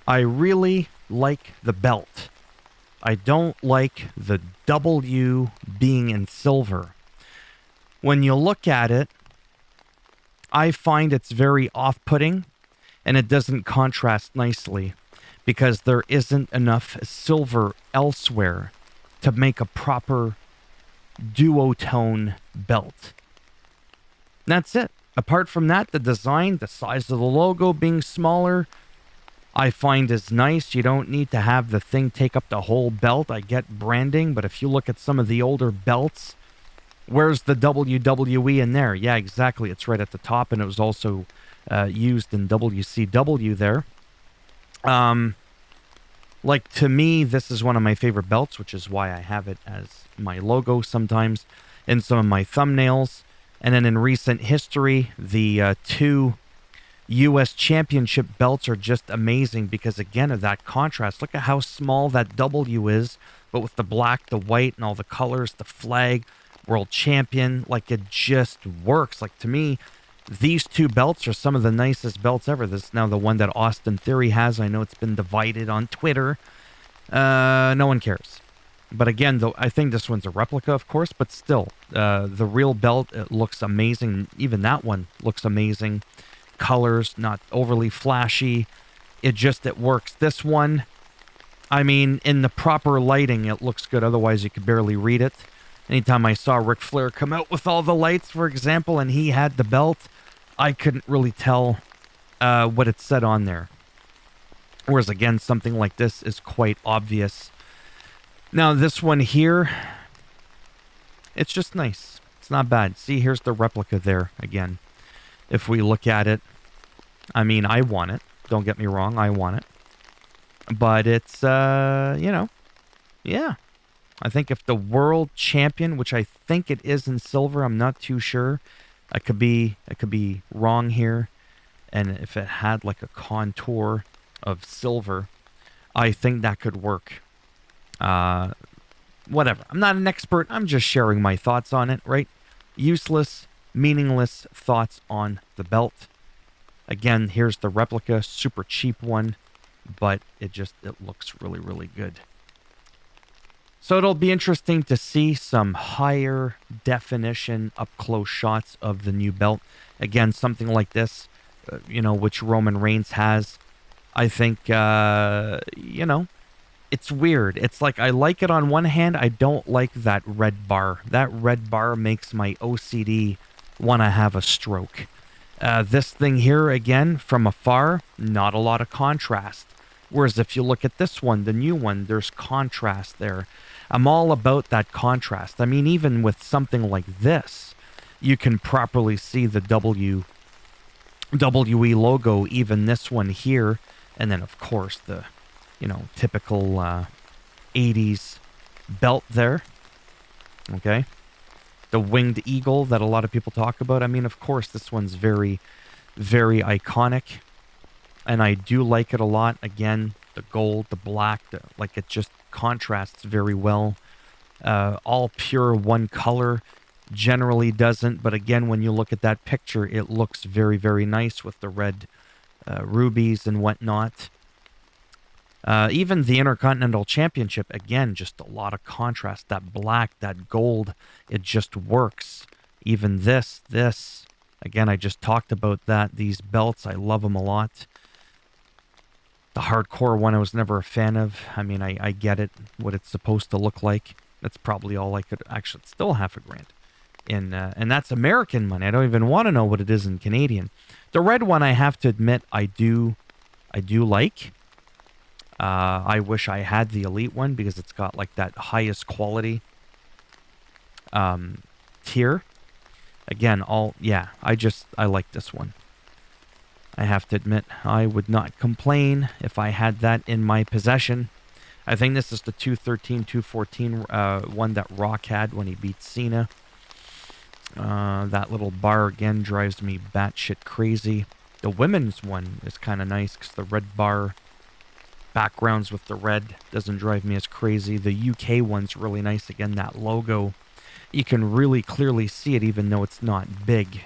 I really like the belt. I don't like the W being in silver. When you look at it, I find it's very off putting and it doesn't contrast nicely because there isn't enough silver elsewhere to make a proper duotone belt. That's it. Apart from that, the design, the size of the logo being smaller, I find is nice. You don't need to have the thing take up the whole belt. I get branding, but if you look at some of the older belts, where's the WWE in there? Yeah, exactly. It's right at the top, and it was also used in WCW there. Um, like to me, this is one of my favorite belts, which is why I have it as my logo sometimes in some of my thumbnails. And then in recent history, the two U.S. Championship belts are just amazing because, again, of that contrast. Look at how small that W is, but with the black, the white, and all the colors, the flag, world champion, like it just works. Like to me, these two belts are some of the nicest belts ever. This is now the one that Austin Theory has. I know it's been divided on Twitter. No one cares. But again, though, I think this one's a replica, of course, but still, the real belt, it looks amazing. Even that one looks amazing. Colors, not overly flashy. It works. This one, I mean, in the proper lighting, it looks good. Otherwise, you could barely read it. Anytime I saw Ric Flair come out with all the lights, for example, and he had the belt, I couldn't really tell what it said on there. Whereas, again, something like this is quite obvious. Now, this one here, it's just nice. It's not bad. See, here's the replica there again. If we look at it, I mean, I want it. Don't get me wrong, I want it. But it's, yeah. I think if the world champion, which I think it is in silver, I'm not too sure. I could be wrong here. And if it had like a contour of silver, I think that could work. Whatever. I'm not an expert. I'm just sharing my thoughts on it, right? Useless, meaningless thoughts on the belt. Again, here's the replica, super cheap one, but it looks really, really good. So it'll be interesting to see some higher definition up close shots of the new belt. Again, something like this, which Roman Reigns has. I think, it's weird. It's like I like it on one hand. I don't like that red bar. That red bar makes my OCD want to have a stroke. This thing here, again, from afar, not a lot of contrast. Whereas if you look at this one, the new one, there's contrast there. I'm all about that contrast. I mean, even with something like this, you can properly see the WWE logo, even this one here. And then, of course, the, typical 80s belt there. Okay. The winged eagle that a lot of people talk about. I mean, of course, this one's very, very iconic. And I do like it a lot. Again, the gold, the black, it just contrasts very well. All pure one color generally doesn't. But again, when you look at that picture, it looks very, very nice with the red rubies and whatnot. Even the Intercontinental Championship, again, just a lot of contrast. That black, that gold, it just works. Even this, again, I just talked about that. These belts, I love them a lot. The hardcore one I was never a fan of. I mean, I get it, what it's supposed to look like. That's probably all I could, actually, it's still $5,000. And that's American money. I don't even want to know what it is in Canadian. The red one, I have to admit, I do like. I wish I had the elite one because it's got like that highest quality tier. Again, I like this one. I have to admit, I would not complain if I had that in my possession. I think this is the 213, 214 one that Rock had when he beat Cena. That little bar again drives me batshit crazy. The women's one is kind of nice because the red bar backgrounds with the red doesn't drive me as crazy. The UK one's really nice. Again, that logo, you can really clearly see it even though it's not big.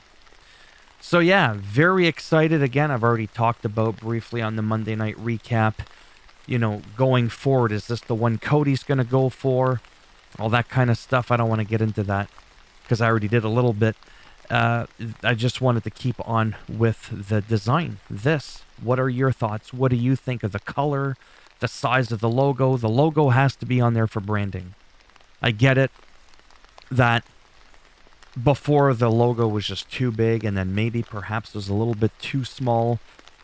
So yeah, very excited. Again, I've already talked about briefly on the Monday night recap, going forward. Is this the one Cody's going to go for? All that kind of stuff. I don't want to get into that because I already did a little bit. I just wanted to keep on with the design. What are your thoughts? What do you think of the color, the size of the logo? The logo has to be on there for branding. I get it that before the logo was just too big and then maybe perhaps was a little bit too small.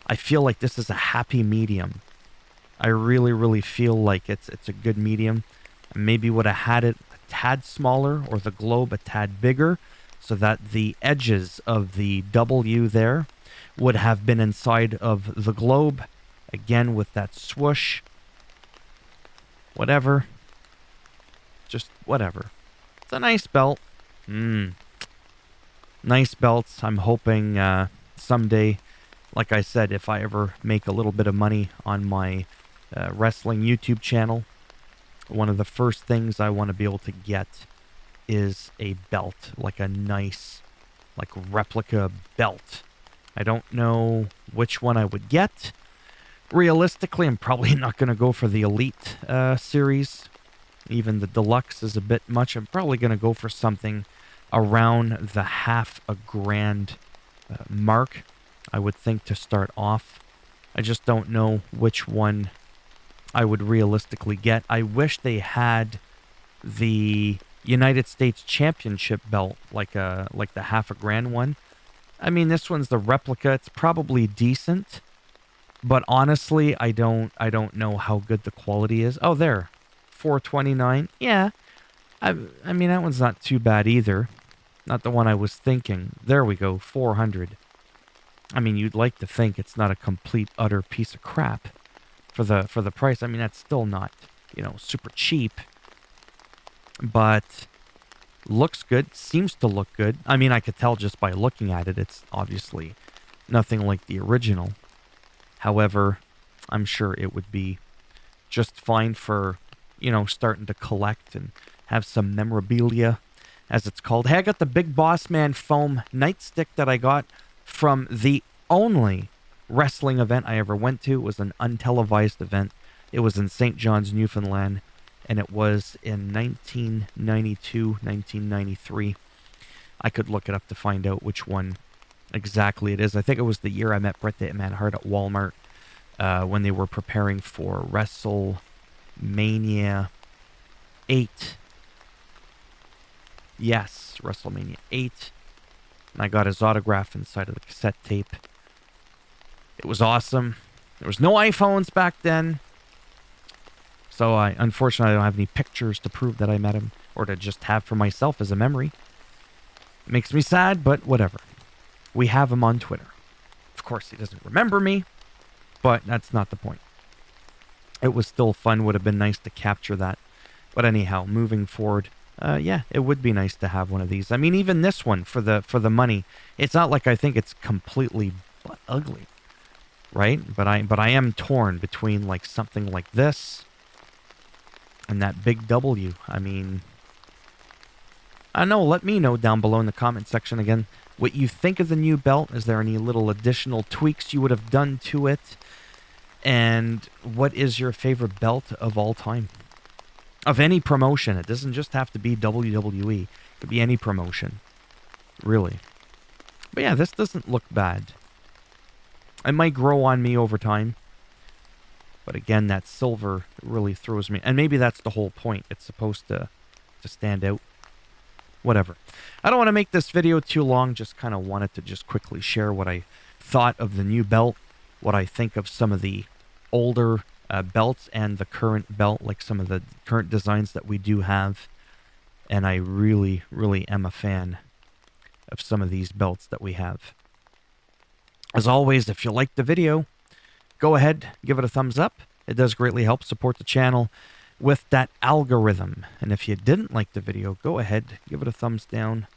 I feel like this is a happy medium. I really, really feel like it's a good medium. Maybe would have had it a tad smaller or the globe a tad bigger so that the edges of the W there would have been inside of the globe. Again, with that swoosh. Whatever. Just whatever. It's a nice belt. Nice belts. I'm hoping someday, like I said, if I ever make a little bit of money on my wrestling YouTube channel, one of the first things I want to be able to get is a belt, like a nice, like replica belt. I don't know which one I would get. Realistically, I'm probably not going to go for the Elite series. Even the Deluxe is a bit much. I'm probably going to go for something around the $500,000 mark, I would think, to start off. I just don't know which one I would realistically get. I wish they had the United States Championship belt, like the $500,000 one. I mean, this one's the replica. It's probably decent, but honestly, I don't know how good the quality is. Oh, there, $429. Yeah, I mean that one's not too bad either. Not the one I was thinking. There we go, 400. I mean, you'd like to think it's not a complete utter piece of crap for the price. I mean, that's still not, super cheap, but looks good, seems to look good. I mean, I could tell just by looking at it, it's obviously nothing like the original. However, I'm sure it would be just fine for, starting to collect and have some memorabilia, as it's called. Hey, I got the Big Boss Man foam nightstick that I got from the only wrestling event I ever went to. It was an untelevised event. It was in St. John's, Newfoundland, and it was in 1992, 1993. I could look it up to find out which one exactly it is. I think it was the year I met Bret the Hitman Hart at Walmart when they were preparing for WrestleMania 8. Yes, WrestleMania 8. And I got his autograph inside of the cassette tape. It was awesome. There was no iPhones back then. So unfortunately, I don't have any pictures to prove that I met him or to just have for myself as a memory. Makes me sad, but whatever. We have him on Twitter. Of course, he doesn't remember me, but that's not the point. It was still fun. Would have been nice to capture that. But anyhow, moving forward, yeah, it would be nice to have one of these. I mean, even this one for the money, it's not like I think it's completely ugly, right? But I am torn between like something like this and that big W. I mean, I don't know. Let me know down below in the comment section again what you think of the new belt. Is there any little additional tweaks you would have done to it? And what is your favorite belt of all time? Of any promotion. It doesn't just have to be WWE. It could be any promotion. Really. But yeah, this doesn't look bad. It might grow on me over time. But again, that silver really throws me. And maybe that's the whole point. It's supposed to stand out. Whatever. I don't want to make this video too long. Just kind of wanted to just quickly share what I thought of the new belt. What I think of some of the older belts and the current belt, like some of the current designs that we do have. And I really, really am a fan of some of these belts that we have. As always, if you liked the video, go ahead, give it a thumbs up. It does greatly help support the channel with that algorithm. And if you didn't like the video, go ahead, give it a thumbs down.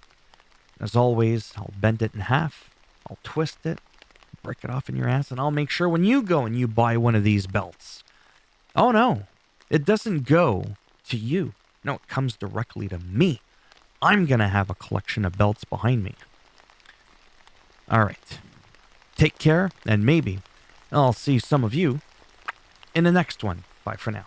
As always, I'll bend it in half, I'll twist it, break it off in your ass, and I'll make sure when you go and you buy one of these belts, oh no, it doesn't go to you. No, it comes directly to me. I'm going to have a collection of belts behind me. All right. Take care, and maybe I'll see some of you in the next one. Bye for now.